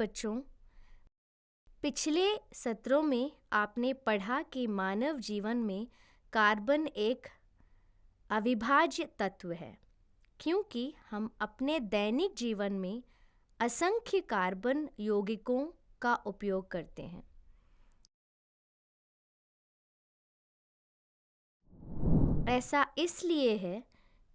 बच्चों, पिछले सत्रों में आपने पढ़ा कि मानव जीवन में कार्बन एक अविभाज्य तत्व है, क्योंकि हम अपने दैनिक जीवन में असंख्य कार्बन यौगिकों का उपयोग करते हैं। ऐसा इसलिए है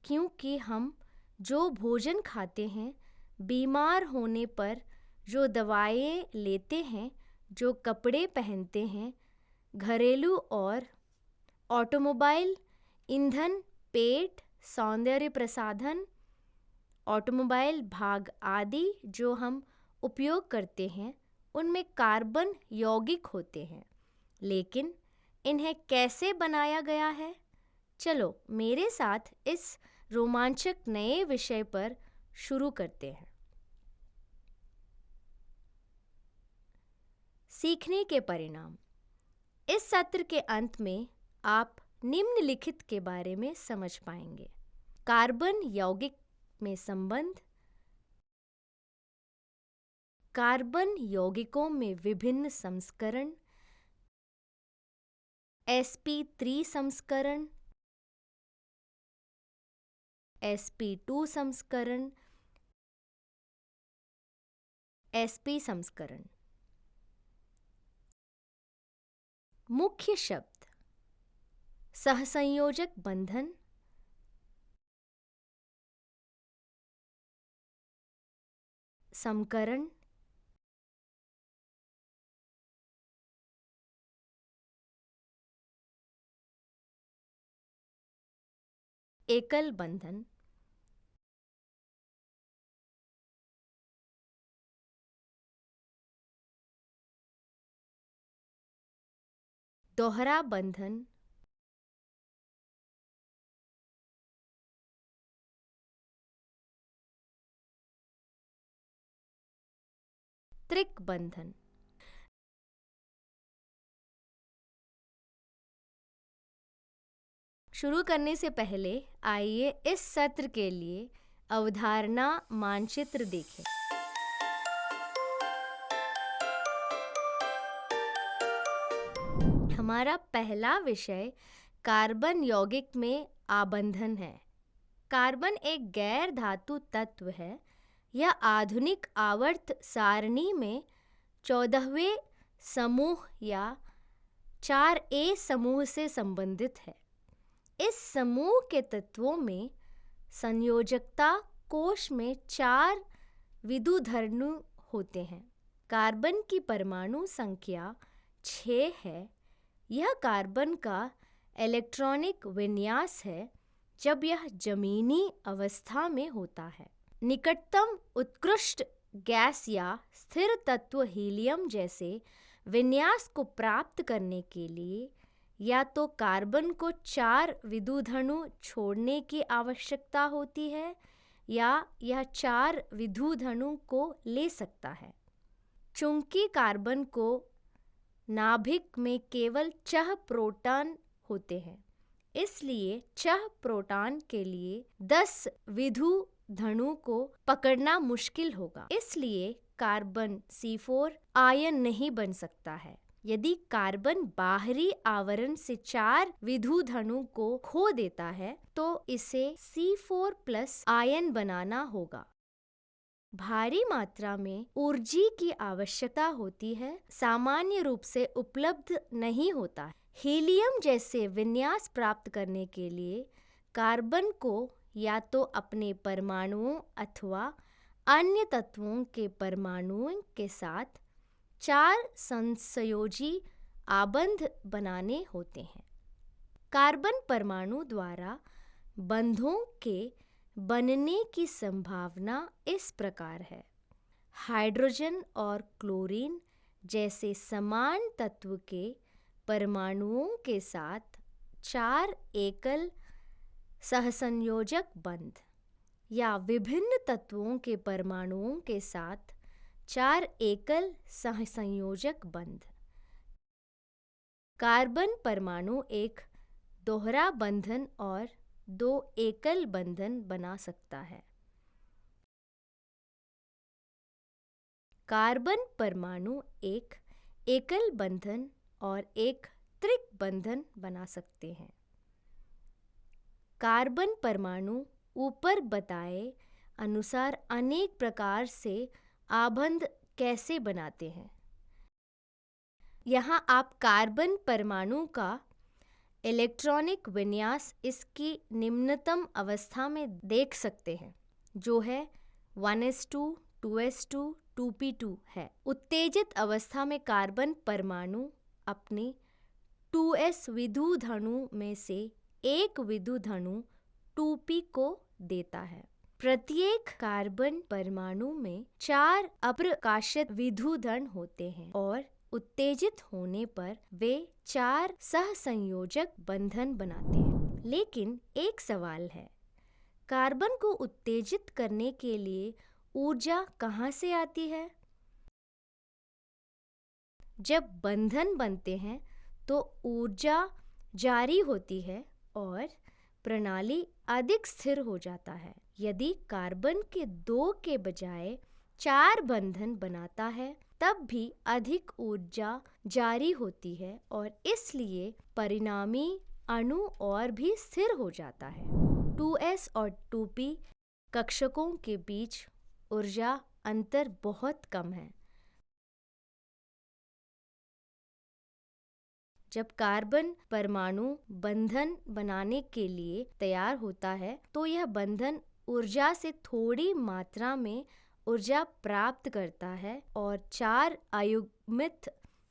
क्योंकि हम जो भोजन खाते हैं, बीमार होने पर जो दवाएं लेते हैं, जो कपड़े पहनते हैं, घरेलू और ऑटोमोबाइल ईंधन, पेट, सौंदर्य प्रसाधन, ऑटोमोबाइल भाग आदि जो हम उपयोग करते हैं, उनमें कार्बन यौगिक होते हैं। लेकिन इन्हें कैसे बनाया गया है? चलो मेरे साथ इस रोमांचक नए विषय पर शुरू करते हैं। सीखने के परिणाम। इस सत्र के अंत में आप निम्नलिखित के बारे में समझ पाएंगे: कार्बन यौगिक में संबंध, कार्बन यौगिकों में विभिन्न संस्करण, sp3 संस्करण, sp2 संस्करण, sp संस्करण। मुख्य शब्द: सहसंयोजक बंधन, समकरण, एकल बंधन, दोहरा बंधन, त्रिक बंधन। शुरू करने से पहले आइए इस सत्र के लिए अवधारणा मानचित्र देखें। हमारा पहला विषय कार्बन यौगिक में आबंधन है। कार्बन एक गैर धातु तत्व है। यह आधुनिक आवर्त सारणी में 14वें समूह या 4A समूह से संबंधित है। इस समूह के तत्वों में संयोजकता कोश में 4 विद्युधर्णु होते हैं। कार्बन की परमाणु संख्या 6 है। यह कार्बन का इलेक्ट्रॉनिक विन्यास है जब यह जमीनी अवस्था में होता है। निकटतम उत्कृष्ट गैस या स्थिर तत्व हीलियम जैसे विन्यास को प्राप्त करने के लिए या तो कार्बन को 4 विद्युधर्णु छोड़ने की आवश्यकता होती है या यह 4 विद्युधर्णु को ले सकता है। चूंकि कार्बन को नाभिक में केवल 6 प्रोटॉन होते हैं, इसलिए 6 प्रोटॉन के लिए 10 विद्युधर्णु को पकड़ना मुश्किल होगा। इसलिए कार्बन C4 आयन नहीं बन सकता है। यदि कार्बन बाहरी आवरण से 4 विद्युधर्णु को खो देता है तो इसे C4+ आयन बनाना होगा। भारी मात्रा में ऊर्जा की आवश्यकता होती है, सामान्य रूप से उपलब्ध नहीं होता है। हीलियम जैसे विन्यास प्राप्त करने के लिए कार्बन को या तो अपने परमाणुओं अथवा अन्य तत्वों के परमाणुओं के साथ 4 संसंयोजी आबंध बनाने होते हैं। कार्बन परमाणु द्वारा बंधों के बनने की संभावना इस प्रकार है: हाइड्रोजन और क्लोरीन जैसे समान तत्व के परमाणुओं के साथ 4 एकल सहसंयोजक बंध या विभिन्न तत्वों के परमाणुओं के साथ 4 एकल सहसंयोजक बंध। कार्बन परमाणु एक दोहरा बंधन और 2 एकल बंधन बना सकता है। कार्बन परमाणु एक एकल बंधन और एक त्रिक बंधन बना सकते हैं। कार्बन परमाणु ऊपर बताए अनुसार अनेक प्रकार से आबंध कैसे बनाते हैं। यहाँ आप कार्बन परमाणु का इलेक्ट्रॉनिक विन्यास इसकी निम्नतम अवस्था में देख सकते हैं, जो है 1s2, 2s2, 2p2 है। उत्तेजित अवस्था में कार्बन परमाणु अपने 2s विद्युत अणु में से एक विद्युत अणु 2p को देता है। प्रत्येक कार्बन परमाणु में 4 अप्रकाशित विद्युत अणु होते हैं और उत्तेजित होने पर वे 4 सहसंयोजक बंधन बनाते हैं। लेकिन एक सवाल है, कार्बन को उत्तेजित करने के लिए ऊर्जा कहाँ से आती है? जब बंधन बनते हैं तो ऊर्जा जारी होती है और प्रणाली अधिक स्थिर हो जाता है। यदि कार्बन के 2 के बजाय 4 बंधन बनाता है तब भी अधिक ऊर्जा जारी होती है और इसलिए परिणामी अणु और भी स्थिर हो जाता है। 2s और 2p कक्षकों के बीच ऊर्जा अंतर बहुत कम है। जब कार्बन परमाणु बंधन बनाने के लिए तैयार होता है तो यह बंधन ऊर्जा से थोड़ी मात्रा में ऊर्जा प्राप्त करता है और 4 अयुग्मित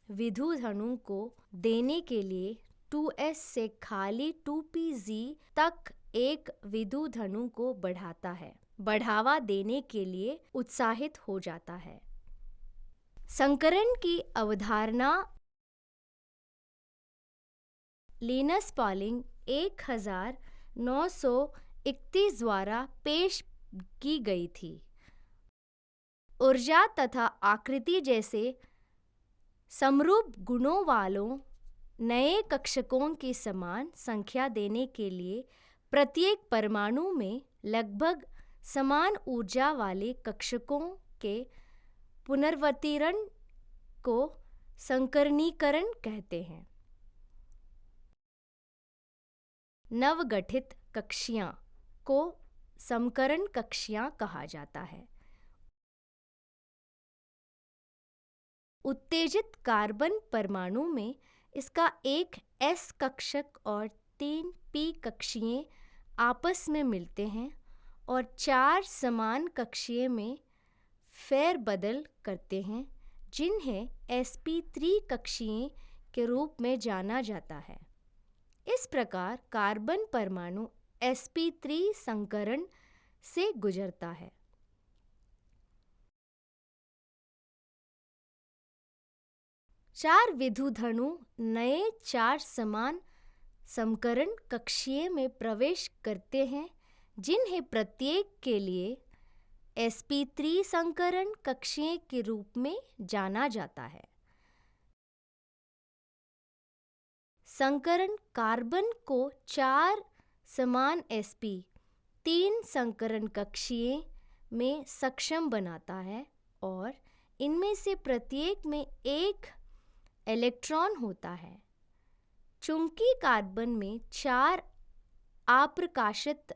विद्युत अणु को देने के लिए 2s से खाली 2pz तक एक विद्युत अणु को बढ़ाता है, बढ़ावा देने के लिए उत्साहित हो जाता है। संकरण की अवधारणा लिनस पॉलिंग 1931 द्वारा पेश की गई थी। ऊर्जा तथा आकृति जैसे समरूप गुणों वालों नए कक्षकों की समान संख्या देने के लिए प्रत्येक परमाणु में लगभग समान ऊर्जा वाले कक्षकों के पुनर्वतीरण को संकरणीकरण कहते हैं। नवगठित कक्षियां को समकरण कक्षियां कहा जाता है। उत्तेजित कार्बन परमाणु में इसका एक s कक्षक और 3 p कक्षीय आपस में मिलते हैं और 4 समान कक्षीय में फेरबदल करते हैं, जिन्हें sp3 कक्षीय के रूप में जाना जाता है। इस प्रकार कार्बन परमाणु sp3 संकरण से गुजरता है। चार विद्युत अणु नए 4 समान समकरण कक्षीय में प्रवेश करते हैं, जिन्हें प्रत्येक के लिए sp3 संकरण कक्षीय के रूप में जाना जाता है। संकरण कार्बन को 4 समान sp3 संकरण कक्षीय में सक्षम बनाता है और इनमें से प्रत्येक में एक इलेक्ट्रॉन होता है। चूंकि कार्बन में 4 अप्रकाशित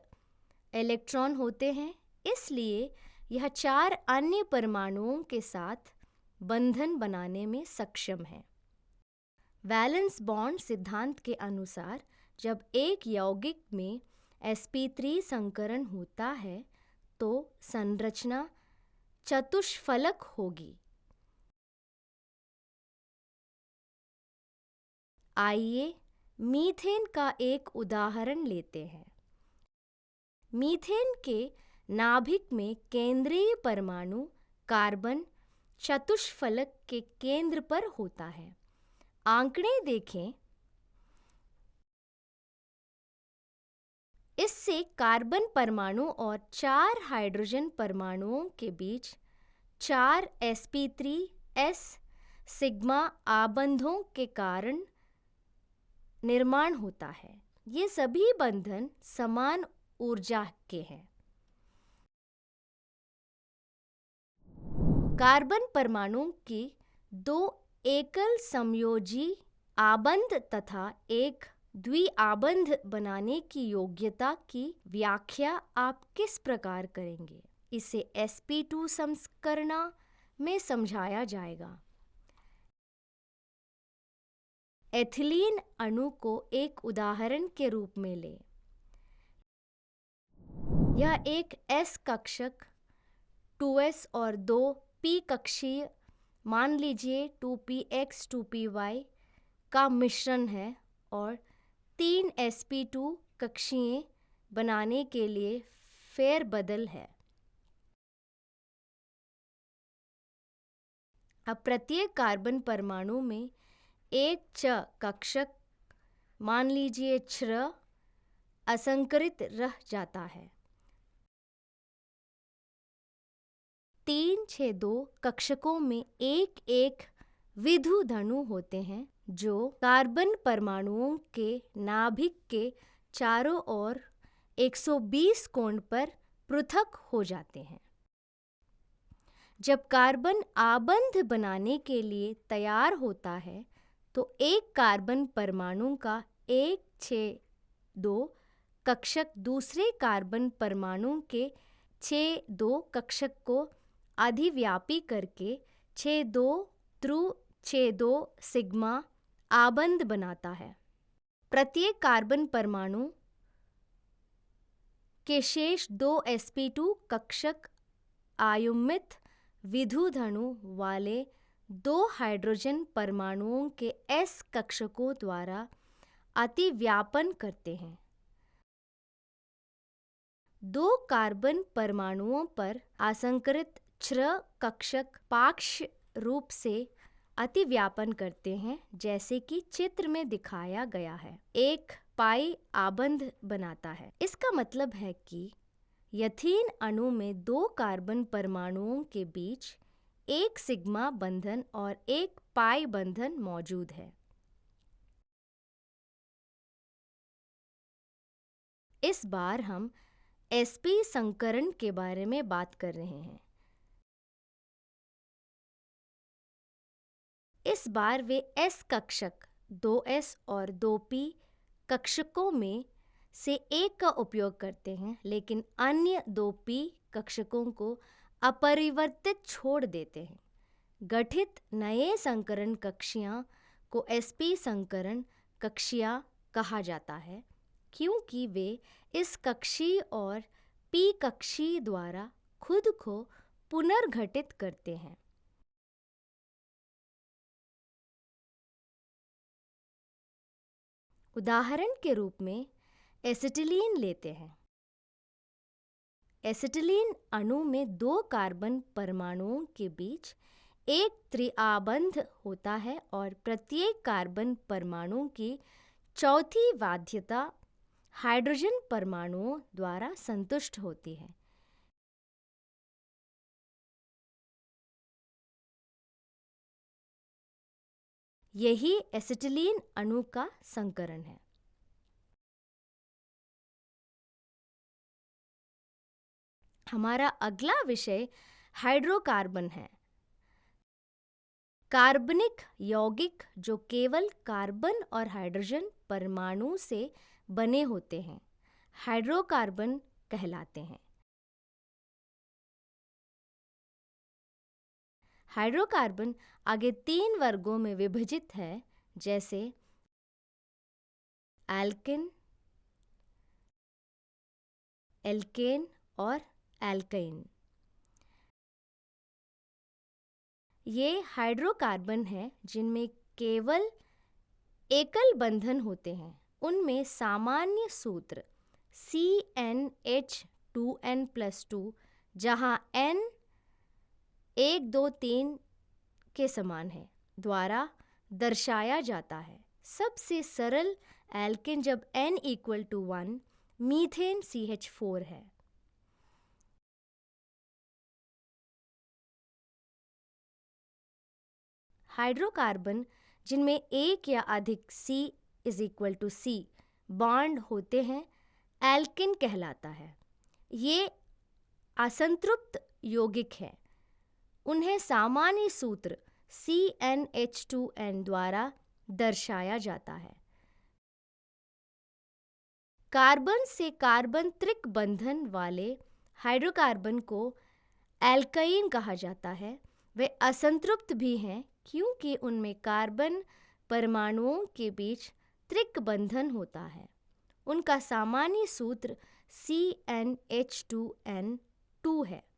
इलेक्ट्रॉन होते हैं, इसलिए यह 4 अन्य परमाणुओं के साथ बंधन बनाने में सक्षम है। वैलेंस बॉन्ड सिद्धांत के अनुसार जब एक यौगिक में sp3 संकरण होता है तो संरचना चतुष्फलक होगी। आइए मीथेन का एक उदाहरण लेते हैं। मीथेन के नाभिक में केंद्रीय परमाणु कार्बन चतुष्फलक के केंद्र पर होता है। आंकड़े देखें। इससे कार्बन परमाणु और 4 हाइड्रोजन परमाणुओं के बीच 4 sp3s सिग्मा आबंधों के कारण निर्माण होता है। ये सभी बंधन समान ऊर्जा के हैं। कार्बन परमाणु की दो एकल समयोजी आबंध तथा एक द्विआबंध बनाने की योग्यता की व्याख्या आप किस प्रकार करेंगे? इसे sp2 संस्करणा में समझाया जाएगा। एथिलीन अणु को एक उदाहरण के रूप में लें। यह एक s कक्षक 2s और 2 p कक्षीय, मान लीजिए 2px 2py का मिश्रण है और 3 sp2 कक्षीय बनाने के लिए फेरबदल है। अब प्रत्येक कार्बन परमाणु में एक च कक्षक, मान लीजिए क्षर, असंकरित रह जाता है। 3, 6, 2 कक्षकों में एक एक विद्युधनु होते हैं जो कार्बन परमाणुओं के नाभिक के चारों ओर 120 कोण पर पृथक हो जाते हैं। जब कार्बन आबंध बनाने के लिए तैयार होता है तो एक कार्बन परमाणु का 1, 6, 2 कक्षक दूसरे कार्बन परमाणु के 6, 2 कक्षक को अधिव्यापी करके 6, 2 ध्रुव 6, 2 सिग्मा आबंध बनाता है। प्रत्येक कार्बन परमाणु के शेष 2 sp2 कक्षक आयुमित विद्युधनु वाले 2 हाइड्रोजन परमाणुओं के s कक्षकों द्वारा अतिव्यापन करते हैं। 2 कार्बन परमाणुओं पर असंकरित क्षर कक्षक पाक्ष रूप से अतिव्यापन करते हैं, जैसे कि चित्र में दिखाया गया है। एक पाई आबंध बनाता है। इसका मतलब है कि एथीन अणु में 2 कार्बन परमाणुओं के बीच एक सिग्मा बंधन और एक पाई बंधन मौजूद है। इस बार हम sp संकरण के बारे में बात कर रहे हैं। इस बार वे s कक्षक 2s और 2p कक्षकों में से एक का उपयोग करते हैं, लेकिन अन्य 2p कक्षकों को अपरिवर्तित छोड़ देते हैं। गठित नए संकरण कक्षीय को sp संकरण कक्षीय कहा जाता है, क्योंकि वे इस कक्षीय और p कक्षीय द्वारा खुद को पुनर्गठित करते हैं। उदाहरण के रूप में एसिटिलीन लेते हैं। एसिटिलीन अणु में 2 कार्बन परमाणुओं के बीच एक त्रिआबंध होता है और प्रत्येक कार्बन परमाणु की चौथी बाध्यता हाइड्रोजन परमाणुओं द्वारा संतुष्ट होती है। यही एसिटिलीन अणु का संकरण है। हमारा अगला विषय हाइड्रोकार्बन है। कार्बनिक यौगिक जो केवल कार्बन और हाइड्रोजन परमाणु से बने होते हैं, हाइड्रोकार्बन कहलाते हैं। हाइड्रोकार्बन आगे 3 वर्गों में विभाजित है, जैसे एल्किन, एल्केन और एल्काइन। ये हाइड्रोकार्बन हैं जिनमें केवल एकल बंधन होते हैं। उनमें सामान्य सूत्र CnH2n+2, जहाँ n 1, 2, 3 के समान है, द्वारा दर्शाया जाता है। सबसे सरल एल्केन जब n = 1 मीथेन CH4 है। हाइड्रोकार्बन जिनमें एक या अधिक C बॉन्ड होते हैं, एल्किन कहलाता है। ये असंतृप्त यौगिक है उन्हें सामान्य सूत्र CnH2n द्वारा दर्शाया जाता है। कार्बन से कार्बन त्रिक बंधन वाले हाइड्रोकार्बन को एल्काइन कहा जाता है। वे असंतृप्त भी हैं क्योंकि उनमें कार्बन परमाणुओं के बीच त्रिक बंधन होता है। उनका सामान्य सूत्र CnH2n2 है।